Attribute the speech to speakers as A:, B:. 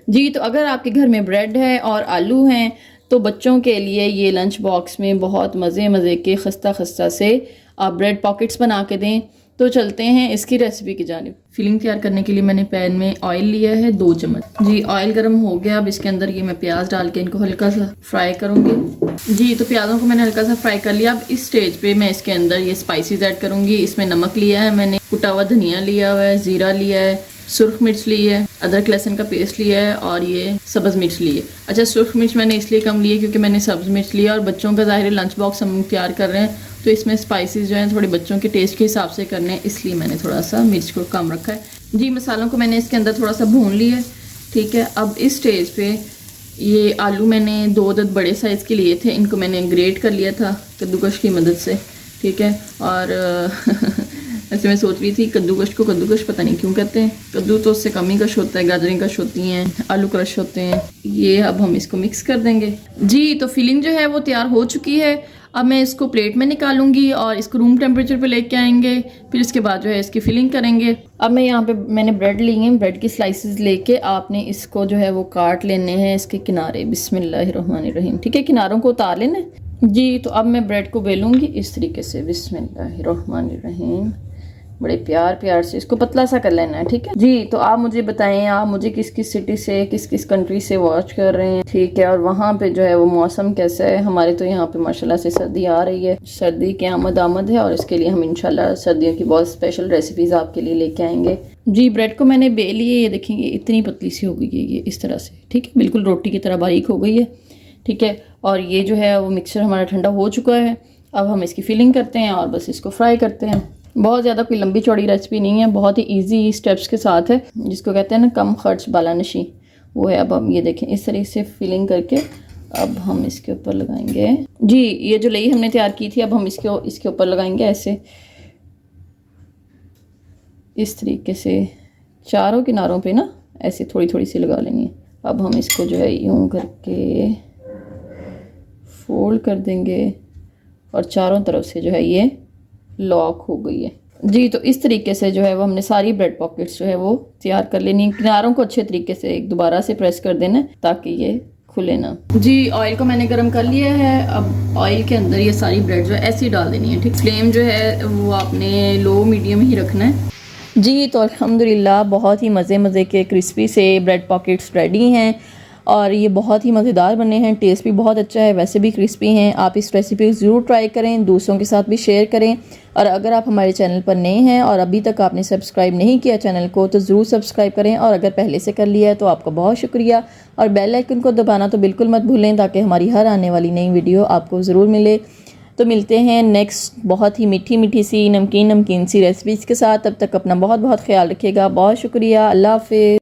A: जी तो अगर आपके घर में ब्रेड है और आलू हैं तो बच्चों के लिए ये लंच बॉक्स में बहुत मज़े मज़े के खस्ता खस्ता से आप ब्रेड पॉकेट्स बना के दें। तो चलते हैं इसकी रेसिपी की जानिब। फिलिंग तैयार करने के लिए मैंने पैन में ऑयल लिया है 2 चम्मच। जी ऑयल गर्म हो गया। अब इसके अंदर ये मैं प्याज डाल के इनको हल्का सा फ्राई करूँगी। जी तो प्याज़ों को मैंने हल्का सा फ्राई कर लिया। अब इस स्टेज पे मैं इसके अंदर ये स्पाइसेस ऐड करूँगी। इसमें नमक लिया है मैंने, कुटा हुआ धनिया लिया हुआ है, ज़ीरा लिया है, सुर्ख मिर्च ली है, अदरक लहसुन का पेस्ट लिया है और ये सब्ज़ मिर्च ली है। अच्छा सुर्ख मिर्च मैंने इसलिए कम ली है क्योंकि मैंने सब्ज़ मिर्च लिया और बच्चों का ज़ाहिर लंच बॉक्स हम तैयार कर रहे हैं तो इसमें स्पाइसेस जो हैं थोड़े बच्चों के टेस्ट के हिसाब से करने हैं, इसलिए मैंने थोड़ा सा मिर्च को कम रखा है। जी मसालों को मैंने इसके अंदर थोड़ा सा भून लिया है। ठीक है, अब इस स्टेज पे ये आलू मैंने 2 अदद बड़े साइज़ के लिए थे, इनको मैंने ग्रेट कर लिया था कद्दूकश की मदद से। ठीक है, और ऐसे मैं सोच रही थी कद्दूकश को कद्दूकश पता नहीं क्यों कहते हैं, कद्दू तो उससे कम ही कश होता है, गाजरें कश होती हैं, आलू क्रश होते हैं। ये अब हम इसको मिक्स कर देंगे। जी तो फिलिंग जो है वो तैयार हो चुकी है। अब मैं इसको प्लेट में निकालूंगी और इसको रूम टेम्परेचर पे लेके आएंगे, फिर इसके बाद जो है इसकी फिलिंग करेंगे। अब मैं यहाँ पे मैंने ब्रेड ली हैं, ब्रेड की स्लाइसेस लेके आपने इसको जो है वो काट लेने हैं इसके किनारे। बिस्मिल्लाहिर्रहमानिर्रहीम। ठीक है, किनारों को उतार लेना है। जी तो अब मैं ब्रेड को बेलूंगी इस तरीके से। बिस्मिल्लाहिर्रहमानिर्रहीम। बड़े प्यार प्यार से इसको पतला सा कर लेना है। ठीक है जी, तो आप मुझे बताएं आप मुझे किस किस सिटी से किस किस कंट्री से वॉच कर रहे हैं। ठीक है, और वहाँ पे जो है वो मौसम कैसा है। हमारे तो यहाँ पे माशाल्लाह से सर्दी आ रही है, सर्दी की आमद है और इसके लिए हम इंशाल्लाह सर्दियों की बहुत स्पेशल रेसिपीज़ आपके लिए लेके आएंगे। जी ब्रेड को मैंने बेली है, ये देखेंगे इतनी पतली सी हो गई है ये इस तरह से। ठीक है, बिल्कुल रोटी की तरह बारीक हो गई है। ठीक है, और ये जो है वो मिक्सचर हमारा ठंडा हो चुका है। अब हम इसकी फिलिंग करते हैं और बस इसको फ्राई करते हैं। बहुत ज़्यादा कोई लंबी चौड़ी रेसिपी नहीं है, बहुत ही इजी स्टेप्स के साथ है, जिसको कहते हैं ना कम खर्च बालानशी, वो है। अब हम ये देखें इस तरीके से फिलिंग करके अब हम इसके ऊपर लगाएंगे। जी ये जो लई हमने तैयार की थी अब हम इसके ऊपर लगाएंगे ऐसे, इस तरीके से चारों किनारों पे ना ऐसे थोड़ी थोड़ी सी लगा लेंगे। अब हम इसको जो है यूं करके फोल्ड कर देंगे और चारों तरफ से जो है ये लॉक हो गई है। जी तो इस तरीके से जो है वो हमने सारी ब्रेड पॉकेट्स जो है वो तैयार कर लेनी है। किनारों को अच्छे तरीके से एक दोबारा से प्रेस कर देना ताकि ये खुले ना। जी ऑयल को मैंने गर्म कर लिया है। अब ऑयल के अंदर ये सारी ब्रेड जो है ऐसी डाल देनी है। ठीक, फ्लेम जो है वो आपने लो मीडियम ही रखना है। जी तो अल्हम्दुलिल्लाह बहुत ही मज़े के क्रिस्पी से ब्रेड पॉकेट्स रेडी हैं और ये बहुत ही मज़ेदार बने हैं, टेस्ट भी बहुत अच्छा है, वैसे भी क्रिस्पी हैं। आप इस रेसिपी ज़रूर ट्राई करें, दूसरों के साथ भी शेयर करें। और अगर आप हमारे चैनल पर नए हैं और अभी तक आपने सब्सक्राइब नहीं किया चैनल को तो ज़रूर सब्सक्राइब करें, और अगर पहले से कर लिया है तो आपका बहुत शुक्रिया। और बेल आइकन को दबाना तो बिल्कुल मत भूलें ताकि हमारी हर आने वाली नई वीडियो आपको ज़रूर मिले। तो मिलते हैं नेक्स्ट बहुत ही मीठी सी नमकीन सी रेसिपीज़ के साथ। तब तक अपना बहुत ख्याल रखिएगा। बहुत शुक्रिया। अल्लाह हाफ़िज़।